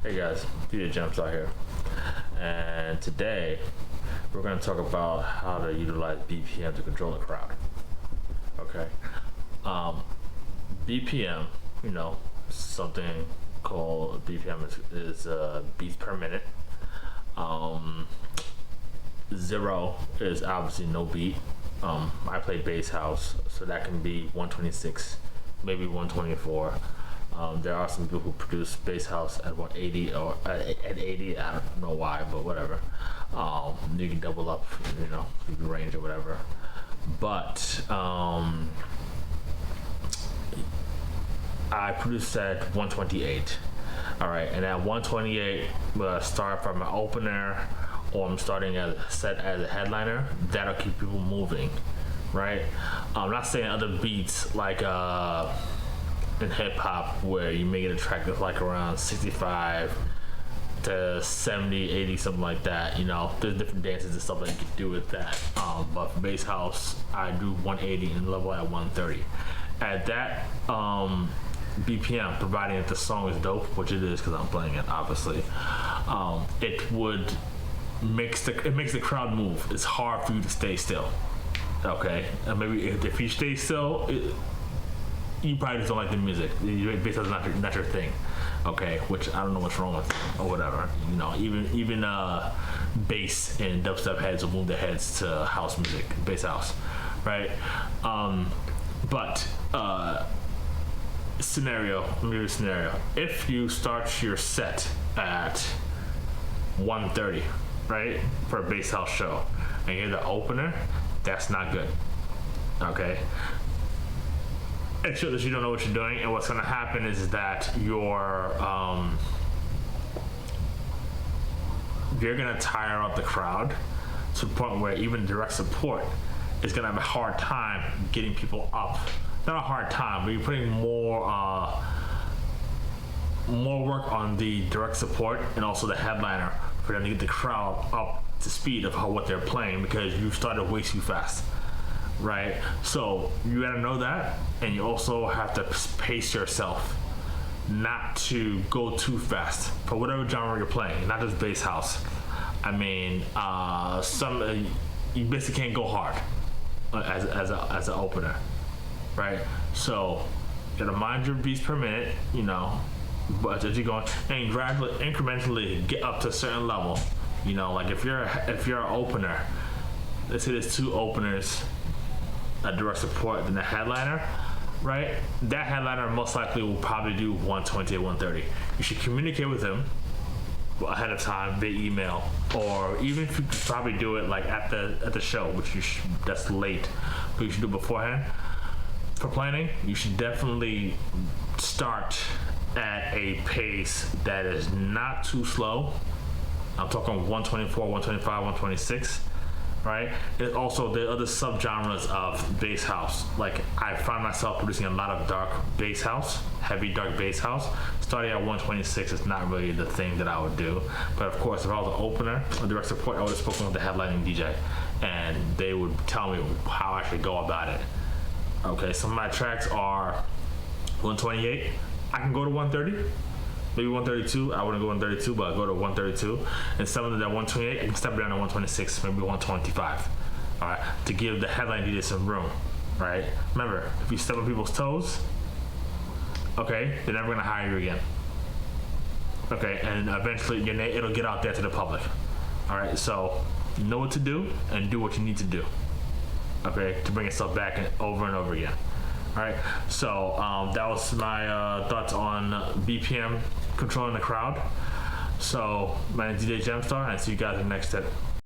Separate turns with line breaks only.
Hey guys, DJ GemStar here, and today we're going to talk about how to utilize BPM to control the crowd. Okay, BPM, something called BPM is beats per minute. Zero is obviously no beat. I play bass house, so that can be 126, maybe 124. There are some people who produce bass house at 180 or at 80. I don't know why, but whatever. You can double up, you can range or whatever. But I produce at 128. All right, and at 128, start from an opener, or I'm starting as a set as a headliner. That'll keep people moving, right? I'm not saying other beats like in hip hop where you may get a track that's like around 65 to 70, 80, something like that. There's different dances and stuff that you can do with that. But for bass house, I do 180 and level at 130. At that BPM, providing that the song is dope, which it is because I'm playing it, obviously, it makes the crowd move. It's hard for you to stay still. Okay, and maybe if you stay still, you probably just don't like the music. Bass is not your thing, okay? Which I don't know what's wrong with it, or whatever. Even bass and dubstep heads will move their heads to house music, bass house, right? But scenario. Let me give you a scenario. If you start your set at 1:30, right, for a bass house show, and you're the opener, that's not good. Okay. It shows that you don't know what you're doing, and what's going to happen is that you're going to tire out the crowd to the point where even direct support is going to have a hard time getting people up. Not a hard time, but you're putting more work on the direct support and also the headliner for them to get the crowd up to speed of what they're playing, because you started way too fast. Right, so you gotta know that, and you also have to pace yourself not to go too fast for whatever genre you're playing, not just bass house. I mean, you basically can't go hard as an opener, right? So you gotta mind your beats per minute, but as you're going, and gradually, incrementally get up to a certain level. Like if you're an opener, let's say there's two openers, a direct support, then the headliner, right? That headliner most likely will probably do 120 or 130. You should communicate with them ahead of time via email, or even if you could probably do it like at the show, which that's late, but you should do beforehand. For planning, you should definitely start at a pace that is not too slow. I'm talking 124, 125, 126. Right? There's also the other subgenres of bass house. Like I find myself producing a lot of dark bass house, heavy dark bass house. Starting at 126 is not really the thing that I would do. But of course, if I was an opener, a direct support, I would have spoken with the headlining DJ, and they would tell me how I should go about it. Okay, some of my tracks are 128. I can go to 130. Maybe 132. I wouldn't go 132, but I go to 132. And some of them at 128, I can step down to 126, maybe 125. All right, to give the headline DJ some room. Right. Remember, if you step on people's toes, okay, they're never gonna hire you again. Okay, and eventually it'll get out there to the public. All right, so you know what to do and do what you need to do. Okay, to bring yourself back over and over again. All right, so that was my thoughts on BPM controlling the crowd. So my name is DJ GemStar, and I see you guys in the next tip.